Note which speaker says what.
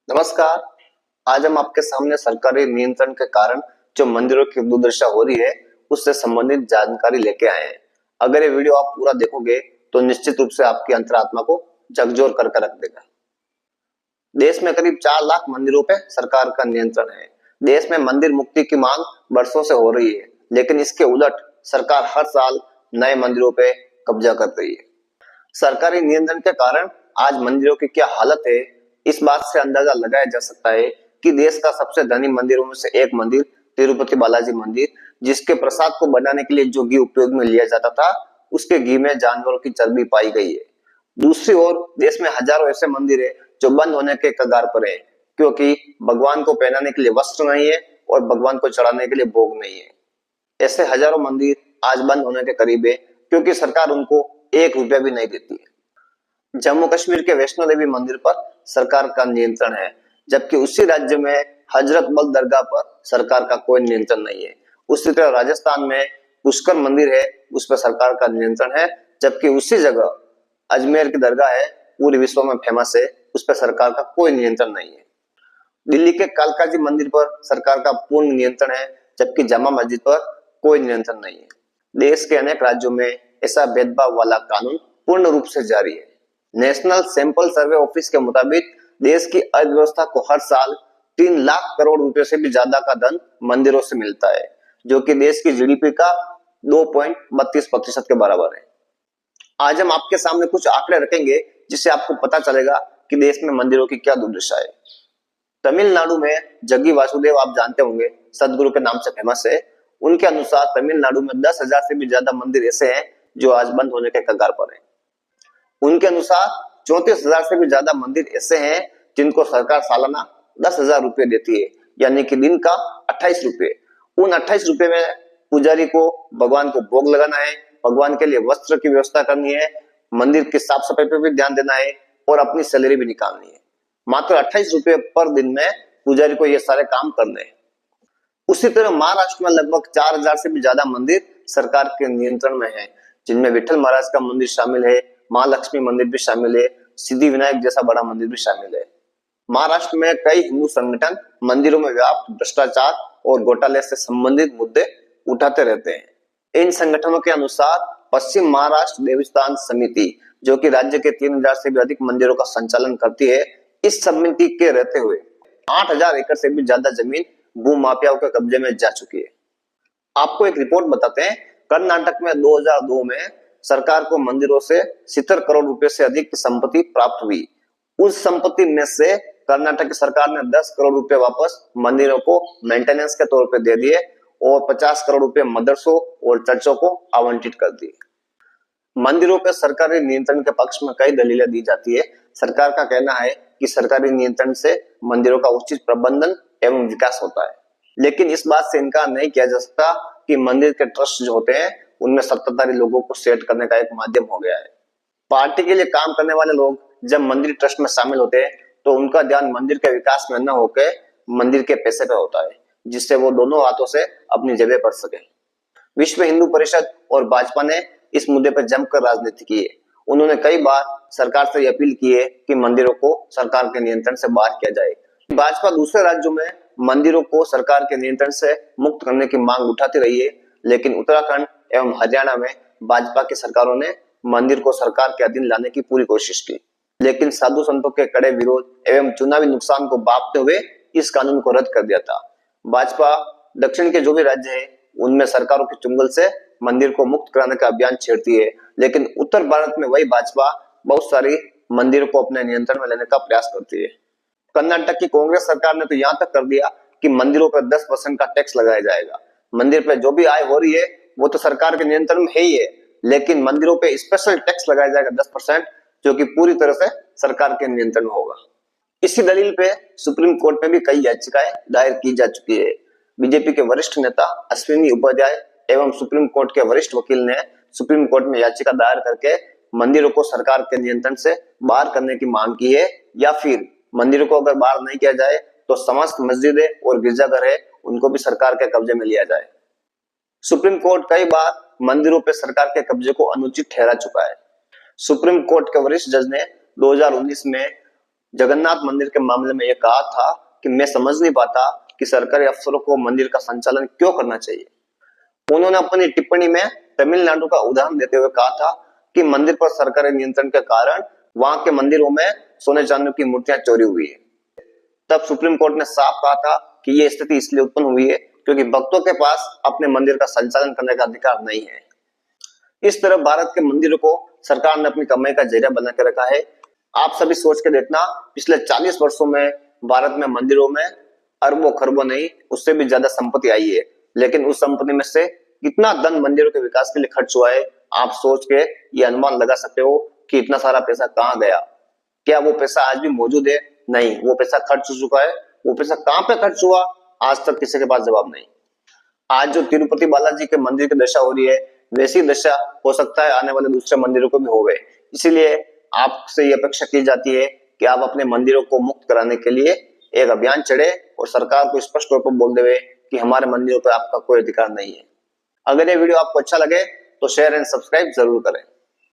Speaker 1: नमस्कार। आज हम आपके सामने सरकारी नियंत्रण के कारण जो मंदिरों की दुर्दशा हो रही है उससे संबंधित जानकारी लेके आए हैं। अगर ये वीडियो आप पूरा देखोगे तो निश्चित रूप से आपकी अंतरात्मा को झकझोर करके रख देगा। देश में करीब 4 लाख मंदिरों पे सरकार का नियंत्रण है। देश में मंदिर मुक्ति की मांग वर्षों से हो रही है, लेकिन इसके उलट सरकार हर साल नए मंदिरों पे कब्जा कर रही है। सरकारी नियंत्रण के कारण आज मंदिरों की क्या हालत है, इस बात से अंदाजा लगाया जा सकता है कि देश का सबसे धनी मंदिरों में से एक मंदिर तिरुपति बालाजी मंदिर, जिसके प्रसाद को बनाने के लिए जो घी उपयोग में लिया जाता था, उसके घी में जानवरों की चर्बी पाई गई है। दूसरी ओर देश में हजारों ऐसे मंदिर है जो बंद होने के कगार पर है, क्योंकि भगवान को पहनाने के लिए वस्त्र नहीं है और भगवान को चढ़ाने के लिए भोग नहीं है। ऐसे हजारों मंदिर आज बंद होने के करीब है, क्योंकि सरकार उनको 1 रुपया भी नहीं देती है। जम्मू कश्मीर के वैष्णो देवी मंदिर पर सरकार का नियंत्रण है, जबकि उसी राज्य में हजरत बल दरगाह पर सरकार का कोई नियंत्रण नहीं है। उसी तरह राजस्थान में पुष्कर मंदिर है, उस पर सरकार का नियंत्रण है, जबकि उसी जगह अजमेर की दरगाह है, पूरे विश्व में फेमस है, उस पर सरकार का कोई नियंत्रण नहीं है। दिल्ली के कालकाजी मंदिर पर सरकार का पूर्ण नियंत्रण है, जबकि जामा मस्जिद पर कोई नियंत्रण नहीं है। देश के अनेक राज्यों में ऐसा भेदभाव वाला कानून पूर्ण रूप से जारी है। नेशनल सैंपल सर्वे ऑफिस के मुताबिक देश की अर्थव्यवस्था को हर साल 3 लाख करोड़ रुपए से भी ज्यादा का धन मंदिरों से मिलता है, जो कि देश की जीडीपी का 2.32% के बराबर है। आज हम आपके सामने कुछ आंकड़े रखेंगे, जिससे आपको पता चलेगा कि देश में मंदिरों की क्या दुर्दशा है। तमिलनाडु में जग्गी वासुदेव, आप जानते होंगे, सदगुरु के नाम से फेमस है। उनके अनुसार तमिलनाडु में 10,000 से भी ज्यादा मंदिर ऐसे हैं जो आज बंद होने के कगार पर हैं। उनके अनुसार 34,000 से भी ज्यादा मंदिर ऐसे हैं जिनको सरकार सालाना 10,000 रुपए देती है, यानी कि दिन का 28 रुपए। उन 28 रुपए में पुजारी को भगवान को भोग लगाना है, भगवान के लिए वस्त्र की व्यवस्था करनी है, मंदिर की साफ सफाई पर भी ध्यान देना है और अपनी सैलरी भी निकालनी है। मात्र 28 रुपए पर दिन में पुजारी को ये सारे काम करने हैं। उसी तरह महाराष्ट्र में लगभग 4,000 से भी ज्यादा मंदिर सरकार के नियंत्रण में है, जिनमें विठल महाराज का मंदिर शामिल है, महालक्ष्मी मंदिर भी शामिल है, सिद्धि विनायक जैसा बड़ा मंदिर भी शामिल है। महाराष्ट्र में कई हिंदू संगठन मंदिरों में व्याप्त भ्रष्टाचार और घोटाले से संबंधित मुद्दे उठाते रहते हैं। इन संगठनों के अनुसार पश्चिम महाराष्ट्र देवस्थान समिति, जो कि राज्य के 3,000 से भी अधिक मंदिरों का संचालन करती है, इस समिति के रहते हुए 8,000 एकड़ से भी ज्यादा जमीन भूमाफियाओं के कब्जे में जा चुकी है। आपको एक रिपोर्ट बताते हैं। कर्नाटक में 2002 में सरकार को मंदिरों से 70 करोड़ रुपए से अधिक की संपत्ति प्राप्त हुई। उस संपत्ति में से कर्नाटक की सरकार ने 10 करोड़ रुपए वापस मंदिरों को मेंटेनेंस के तौर पर दे दिए और 50 करोड़ रुपए मदरसों और चर्चों को आवंटित कर दिए। मंदिरों पर सरकारी नियंत्रण के पक्ष में कई दलीलें दी जाती है। सरकार का कहना है कि सरकारी नियंत्रण से मंदिरों का उचित प्रबंधन एवं विकास होता है, लेकिन इस बात से इनकार नहीं किया जा सकता कि मंदिर के ट्रस्ट जो होते हैं उनमें सत्ताधारी लोगों को सेट करने का एक माध्यम हो गया है। पार्टी के लिए काम करने वाले लोग जब मंदिर ट्रस्ट में शामिल होते हैं तो उनका ध्यान मंदिर के विकास में न होकर मंदिर के पैसे पे होता है, जिससे वो दोनों हाथों से अपनी जेबें भर सके। विश्व हिंदू परिषद और भाजपा ने इस मुद्दे पर जमकर राजनीति की है। उन्होंने कई बार सरकार से अपील की है कि मंदिरों को सरकार के नियंत्रण से बाहर किया जाए। भाजपा दूसरे राज्यों में मंदिरों को सरकार के नियंत्रण से मुक्त करने की मांग उठाती रही है, लेकिन उत्तराखंड एवं हरियाणा में भाजपा की सरकारों ने मंदिर को सरकार के अधीन लाने की पूरी कोशिश की, लेकिन साधु संतों के कड़े विरोध एवं चुनावी नुकसान को भांपते हुए इस कानून को रद्द कर दिया था। भाजपा दक्षिण के जो भी राज्य है उनमें सरकारों के चुंगल से मंदिर को मुक्त कराने का अभियान छेड़ती है, लेकिन उत्तर भारत में वही भाजपा बहुत सारी मंदिरों को अपने नियंत्रण में लेने का प्रयास करती है। कर्नाटक की कांग्रेस सरकार ने तो यहाँ तक कर दिया कि मंदिरों पर 10% का टैक्स लगाया जाएगा। मंदिर पे जो भी आय हो रही है वो तो सरकार के नियंत्रण में है ही है, लेकिन मंदिरों पे स्पेशल टैक्स लगाया जाएगा 10%, जो कि पूरी तरह से सरकार के नियंत्रण में होगा। इसी दलील पे सुप्रीम कोर्ट में भी कई याचिकाएं दायर की जा चुकी है। बीजेपी के वरिष्ठ नेता अश्विनी उपाध्याय एवं सुप्रीम कोर्ट के वरिष्ठ वकील ने सुप्रीम कोर्ट में याचिका दायर करके मंदिरों को सरकार के नियंत्रण से बाहर करने की मांग की है, या फिर मंदिरों को अगर बाहर नहीं किया जाए तो समस्त मस्जिदें और गिरजाघर है उनको भी सरकार के कब्जे में लिया जाए। सुप्रीम कोर्ट कई बार मंदिरों पर सरकार के कब्जे को अनुचित ठहरा चुका है। सुप्रीम कोर्ट के वरिष्ठ जज ने 2019 में जगन्नाथ मंदिर के मामले में यह कहा था कि मैं समझ नहीं पाता कि सरकारी अफसरों को मंदिर का संचालन क्यों करना चाहिए। उन्होंने अपनी टिप्पणी में तमिलनाडु का उदाहरण देते हुए कहा था कि मंदिर पर सरकारी नियंत्रण के कारण वहां के मंदिरों में सोने चांदी की मूर्तियां चोरी हुई है। तब सुप्रीम कोर्ट ने साफ कहा था कि यह स्थिति इसलिए उत्पन्न हुई है क्योंकि भक्तों के पास अपने मंदिर का संचालन करने का अधिकार नहीं है। इस तरह भारत के मंदिरों को सरकार ने अपनी कमाई का जरिया बना के रखा है। आप सभी सोच के देखना, पिछले 40 वर्षों में भारत में मंदिरों में अरबों खरबों नहीं, उससे भी ज्यादा संपत्ति आई है, लेकिन उस संपत्ति में से कितना धन मंदिरों के विकास के लिए खर्च हुआ है, आप सोच के ये अनुमान लगा सकते हो कि इतना सारा पैसा कहाँ गया। क्या वो पैसा आज भी मौजूद है? नहीं, वो पैसा खर्च हो चुका है। वो पैसा कहाँ पे खर्च हुआ, आज तक किसी के पास जवाब नहीं। आज जो तिरुपति बालाजी के मंदिर की दशा हो रही है, वैसी दशा हो सकता है आने वाले दूसरे मंदिरों को भी होवे। इसीलिए आपसे ये अपेक्षा की जाती है कि आप अपने मंदिरों को मुक्त कराने के लिए एक अभियान चढ़े और सरकार को स्पष्ट तौर पर बोल देवे कि हमारे मंदिरों पर आपका कोई अधिकार नहीं है। अगर ये वीडियो आपको अच्छा लगे तो शेयर एंड सब्सक्राइब जरूर करें।